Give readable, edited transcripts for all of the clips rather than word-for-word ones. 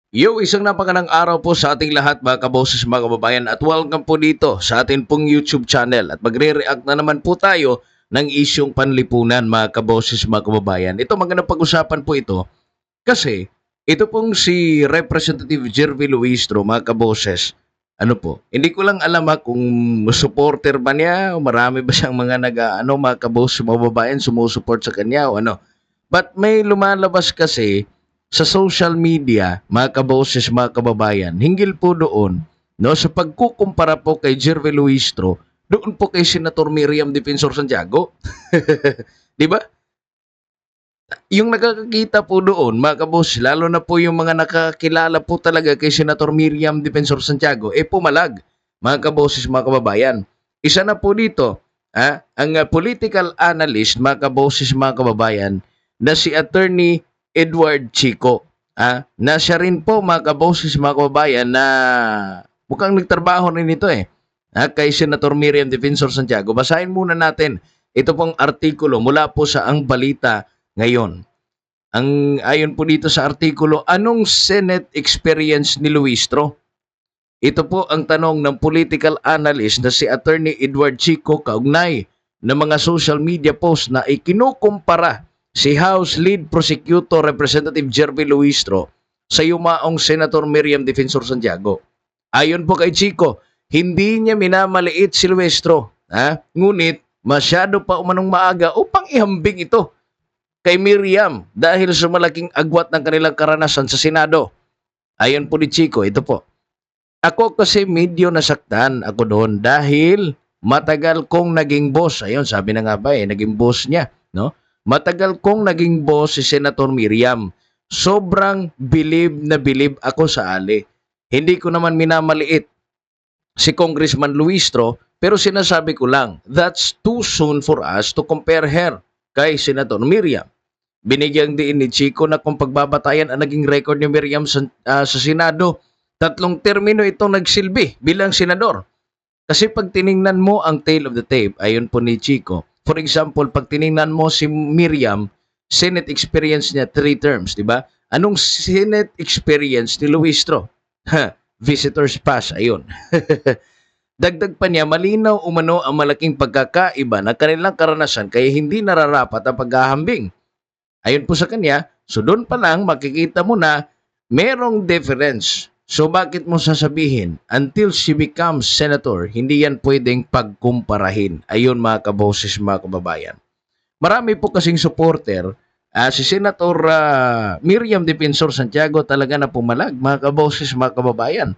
Isang napakandang araw po sa ating lahat mga kaboses mga kababayan at welcome po dito sa ating pong YouTube channel at magre-react na naman po tayo ng isyong panlipunan mga kaboses mga kababayan. Ito magandang pag-usapan po ito kasi ito pong si Representative Jervy Luistro mga kaboses. Ano po, hindi ko lang alam kung supporter ba niya o marami ba siyang mga mga kaboses mga kababayan sumusuport sa kanya o ano. But may lumalabas kasi sa social media, mga kaboses, mga kababayan, hinggil po doon, no, sa pagkukumpara po kay Jervy Luistro, doon po kay Senator Miriam Defensor Santiago. 'Di ba? Yung nakakakita po doon, mga kaboses, lalo na po yung mga nakakilala po talaga kay Senator Miriam Defensor Santiago, pumalag, mga kaboses, mga kababayan. Isa na po dito, ang political analyst, mga kaboses, mga kababayan, na si Attorney Edward Chico. Na siya rin po, mga kaboses, mga kababayan, na mukhang nagtrabaho rin ito kay Senator Miriam Defensor Santiago. Basahin muna natin ito pong artikulo mula po sa Ang Balita ngayon. Ayon po dito sa artikulo, anong Senate experience ni Luistro? Ito po ang tanong ng political analyst na si Attorney Edward Chico kaugnay ng mga social media post na ikinukumpara si House Lead Prosecutor Representative Jervy Luistro sa yumaong Senator Miriam Defensor Santiago. Ayon po kay Chico, hindi niya minamaliit si Luistro, ngunit masyado pa umanong maaga upang ihambing ito kay Miriam dahil sa malaking agwat ng kanilang karanasan sa Senado. Ayon po ni Chico, ito po. Ako kasi medyo nasaktan ako doon dahil matagal kong naging boss. Ayun, sabi na nga ba naging boss niya, no? Matagal kong naging boss si Senator Miriam. Sobrang bilib ako sa ali. Hindi ko naman minamaliit si Congressman Luistro, pero sinasabi ko lang, that's too soon for us to compare her kay Senator Miriam. Binigyang diin ni Chico na kung pagbabatayan ang naging record ni Miriam sa Senado, 3 termino itong nagsilbi bilang senador. Kasi pag tiningnan mo ang tail of the tape, ayon po ni Chico, for example, pag tiningnan mo si Miriam, Senate experience niya 3 terms, di ba? Anong Senate experience ni Luistro? Visitors pass, ayun. Dagdag pa niya, malinaw umano ang malaking pagkakaiba ng kanilang karanasan kaya hindi nararapat ang paghahambing. Ayon po sa kanya, so doon pa lang makikita mo na merong difference. So bakit mo sasabihin, until she becomes senator, hindi yan pwedeng pagkumparahin. Ayun mga kaboses, mga kababayan. Marami po kasing supporter, si Senator Miriam Defensor Santiago talaga na pumalag, mga kaboses, mga kababayan.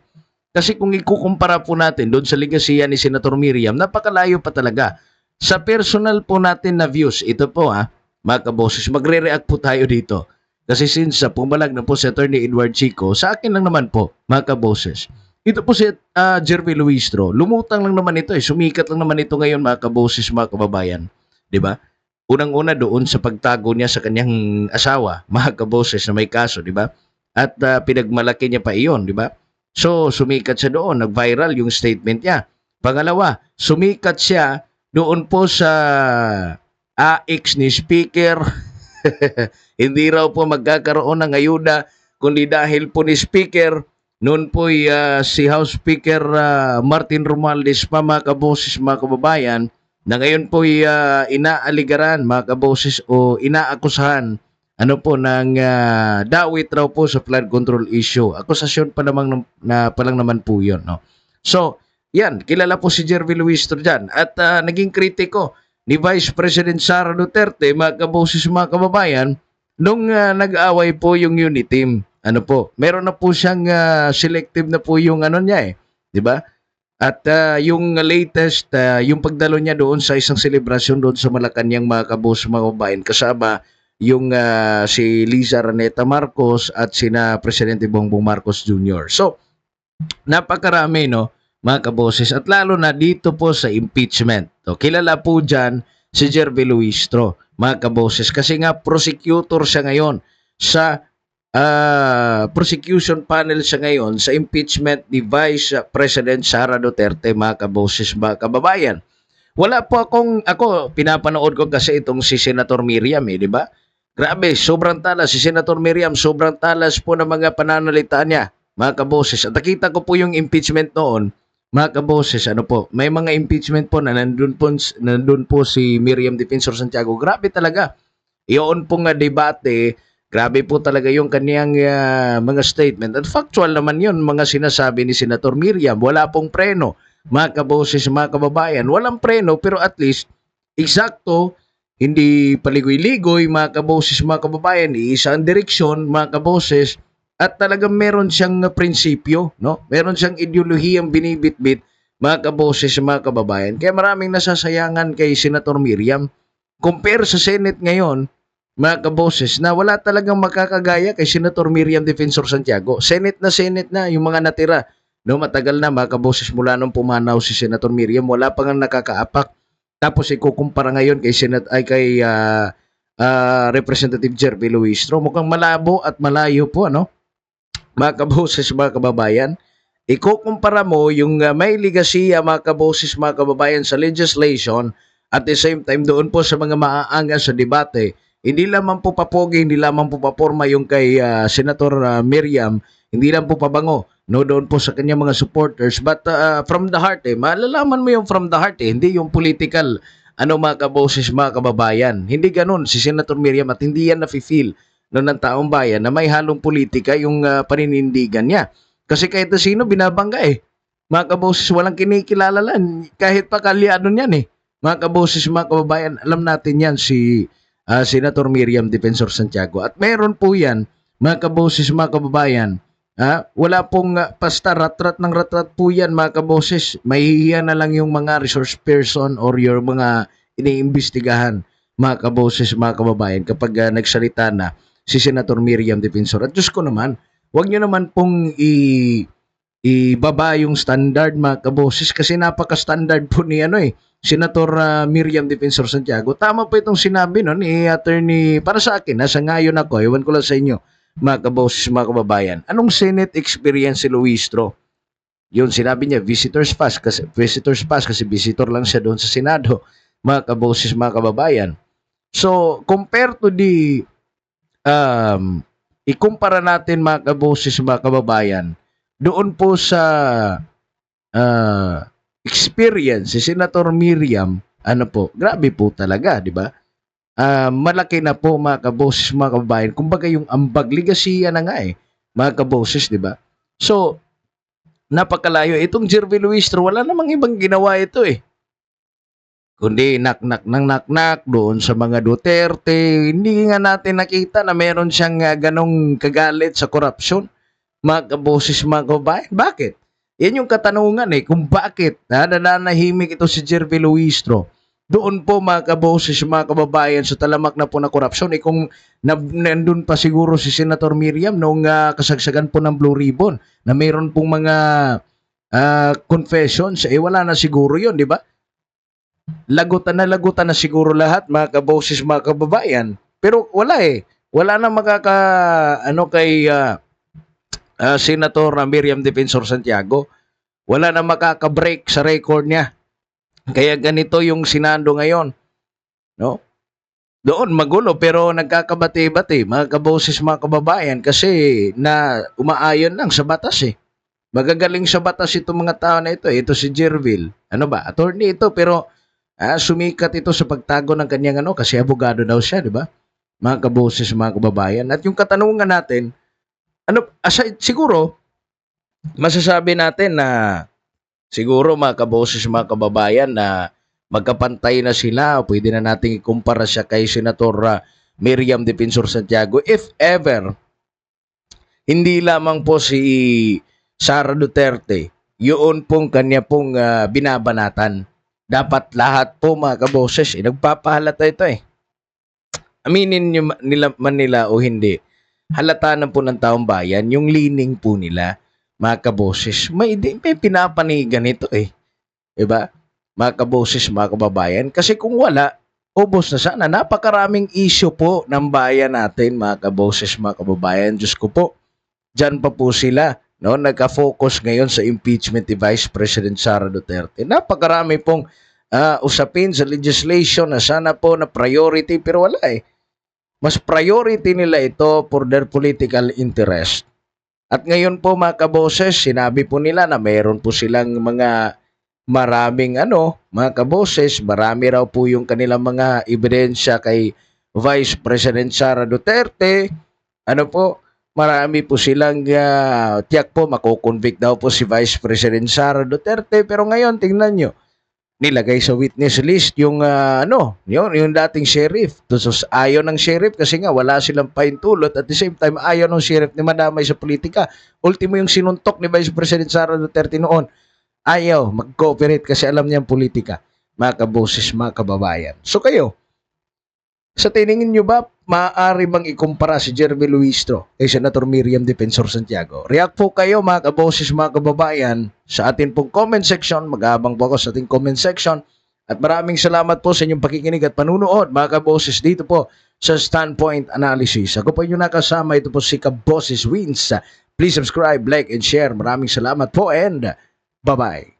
Kasi kung ikukumpara po natin doon sa ligasiya ni Senator Miriam, napakalayo pa talaga. Sa personal po natin na views, ito po mga kaboses, magre-react po tayo dito. Kasi since pumalag na po si Attorney Edward Chico, sa akin lang naman po, mga kaboses. Ito po si Jervy Luistro, lumutang lang naman ito sumikat lang naman ito ngayon mga kaboses, mga kababayan. 'Di ba? Unang-una doon sa pagtago niya sa kanyang asawa, mga kaboses na may kaso, 'di ba? At pinagmalaki niya pa iyon, 'di ba? So, sumikat siya doon, nag-viral yung statement niya. Pangalawa, sumikat siya doon po sa AX ni Speaker. Hindi raw po magkakaroon ng ayuda, kundi dahil po ni Speaker, noon po si House Speaker Martin Romualdez pa mga kaboses, mga kababayan, na ngayon po inaaligaran mga kaboses o inaakusahan po ng dawit raw po sa flood control issue. Akusasyon pa namang pa lang naman po 'yon, no. So, yan, kilala po si Jervy Luistro diyan at naging kritiko ni Vice President Sara Duterte, mga kaboses, mga kababayan, nung nag-away po yung unity team. Meron na po siyang selective na po yung niya 'di ba? At yung latest, yung pagdalo niya doon sa isang selebrasyon doon sa Malacanang, mga kaboses, mga kababayan, kasama yung si Liza Raneta Marcos at sina Presidente Bongbong Marcos Jr. So, napakarami, no, mga kaboses, at lalo na dito po sa impeachment. So, kilala po dyan si Jervy Luistro, mga kaboses, kasi nga prosecutor siya ngayon sa prosecution panel siya ngayon sa impeachment ni Vice President Sara Duterte, mga kaboses, mga kababayan. Wala po ako pinapanood ko kasi itong si Senator Miriam, di ba? Grabe, sobrang talas. Si Senator Miriam, sobrang talas po ng mga pananalita niya, mga kaboses. At nakita ko po yung impeachment noon, mga kaboses, ano po, may mga impeachment po na nandun po si Miriam Defensor Santiago. Grabe talaga. Iyon po nga debate, grabe po talaga yung kaniyang mga statement. At factual naman yun, mga sinasabi ni Senator Miriam. Wala pong preno, mga kaboses, mga kababayan. Walang preno, pero at least, eksakto, hindi paligoy-ligoy, mga kaboses, mga kababayan, iisa ang direksyon, mga kaboses, at talagang meron siyang prinsipyo, no? Meron siyang ideolohiyang binibitbit, mga kaboses, mga kababayan. Kaya maraming nasasayangan kay Senator Miriam. Compare sa Senate ngayon, mga kaboses, na wala talagang makakagaya kay Senator Miriam Defensor Santiago. Senate na yung mga natira. No, matagal na, mga kaboses, mula nung pumanaw si Senator Miriam, wala pang nakakaapak. Tapos ikukumpara ngayon kay Representative Jerby Luistro. Mukhang malabo at malayo po, ano? Mga kaboses, mga kababayan. Ikukumpara mo yung may ligasiya, mga kaboses, mga kababayan, sa legislation, at the same time doon po sa mga maaangas sa debate. Hindi lamang po papogi, hindi lamang po paporma yung kay Senator Miriam, hindi lang po pabango, no, doon po sa kanyang mga supporters, but from the heart, malalaman mo yung from the heart, hindi yung political, ano, mga kaboses, mga kababayan. Hindi ganun si Senator Miriam, at hindi yan nafe-feel no, ng taong bayan na may halong politika yung paninindigan niya. Kasi kahit na sino binabangga mga kaboses, walang kinikilala lang, kahit pa kalyado niyan mga kaboses, mga kababayan, alam natin yan si Senator Miriam Defensor Santiago. At meron po yan, mga kaboses, mga kababayan, wala pong basta ratrat ng ratrat po yan, mga kaboses. Mahihiya na lang yung mga resource person or your mga iniimbestigahan, mga kaboses, mga kababayan, kapag nagsalita na si Senator Miriam Defensor. At Diyos ko naman, huwag nyo naman pong ibaba yung standard, mga kaboses, kasi napaka-standard po ni Senator Miriam Defensor Santiago. Tama po itong sinabi ni attorney, para sa akin, nasa ngayon ako, ewan ko lang sa inyo, mga kaboses, mga kababayan. Anong Senate experience si Luistro? Yun, sinabi niya, visitors pass kasi visitor lang siya doon sa Senado, mga kaboses, mga kababayan. So, compared to the ikumpara natin, mga kaboses, mga kababayan, doon po sa experience si Senator Miriam, ano po, grabe po talaga, di ba? Malaki na po, mga kaboses, mga kababayan. Kumbaga yung ambag, ligasiya na nga mga kaboses, di ba? So, napakalayo. Itong Jervy Luistro, wala namang ibang ginawa ito kundi knock-knock doon sa mga Duterte. Hindi nga natin nakita na meron siyang ganong kagalit sa korupsyon. Mga kaboses, mga kababayan. Bakit? Yan yung katanungan kung bakit nananahimik ito si Jervy Luistro. Doon po, mga kaboses, mga kababayan, sa talamak na po na korupsyon. Kung nandun pa siguro si Senator Miriam noong kasagsagan po ng Blue Ribbon na mayroon pong mga confessions, wala na siguro yun, di ba? Lagutan na siguro lahat, mga kaboses, mga kababayan. Pero wala Wala na kay Senator Miriam Defensor Santiago. Wala na makaka-break sa record niya. Kaya ganito yung Senado ngayon. No? Doon magulo pero nagkakabati-bati, mga kaboses, mga kababayan, kasi na umaayon lang sa batas Magagaling sa batas itong mga tao na ito. Ito si Jervil. Ano ba? Attorney ito pero sumikat ito sa pagtago ng kanyang kasi abogado daw siya, di ba? Mga kaboses, mga kababayan. At yung katanungan natin, siguro, masasabi natin na siguro, mga kaboses, mga kababayan, na magkapantay na sila. Pwede na nating ikumpara siya kay Senator Miriam Defensor Santiago. If ever, hindi lamang po si Sara Duterte, yun pong kanya pong binabanatan. Dapat lahat po, mga kaboses, nagpapahalata ito Aminin nila o hindi, halata na po ng taong bayan yung leaning po nila, mga kaboses. May pinapanigan ito diba? Mga kaboses, mga kababayan. Kasi kung wala, ubos na sana. Napakaraming issue po ng bayan natin, mga kaboses, mga kababayan. Diyos ko po, dyan pa po sila. No? Nagka-focus ngayon sa impeachment ni Vice President Sara Duterte. Napakarami pong usapin sa legislation na sana po na priority, pero wala Mas priority nila ito for their political interest. At ngayon po mga kaboses, sinabi po nila na mayroon po silang mga maraming mga kaboses, marami raw po yung kanilang mga ebidensya kay Vice President Sara Duterte. Marami po silang tiyak po makukonvict daw po si Vice President Sara Duterte. Pero ngayon, tingnan nyo, nilagay sa witness list yung yung dating sheriff. Tapos ayaw ng sheriff kasi nga wala silang paintulot, at the same time ayaw ng sheriff ni madamay sa politika. Ultimo yung sinuntok ni Vice President Sara Duterte noon, ayaw mag-cooperate kasi alam niya ang politika. Mga kaboses, mga kababayan. So kayo, sa tiningin nyo ba, maaari bang ikumpara si Jeremy Luistro kay Senator Miriam Defensor Santiago? React po kayo mga kaboses, mga kababayan, sa atin pong comment section. Mag-aabang po ako sa ating comment section. At maraming salamat po sa inyong pakikinig at panunood, mga kaboses, dito po sa Standpoint Analysis. Ako po yung nakasama, ito po si Kaboses Wins. Please subscribe, like, and share. Maraming salamat po and bye-bye.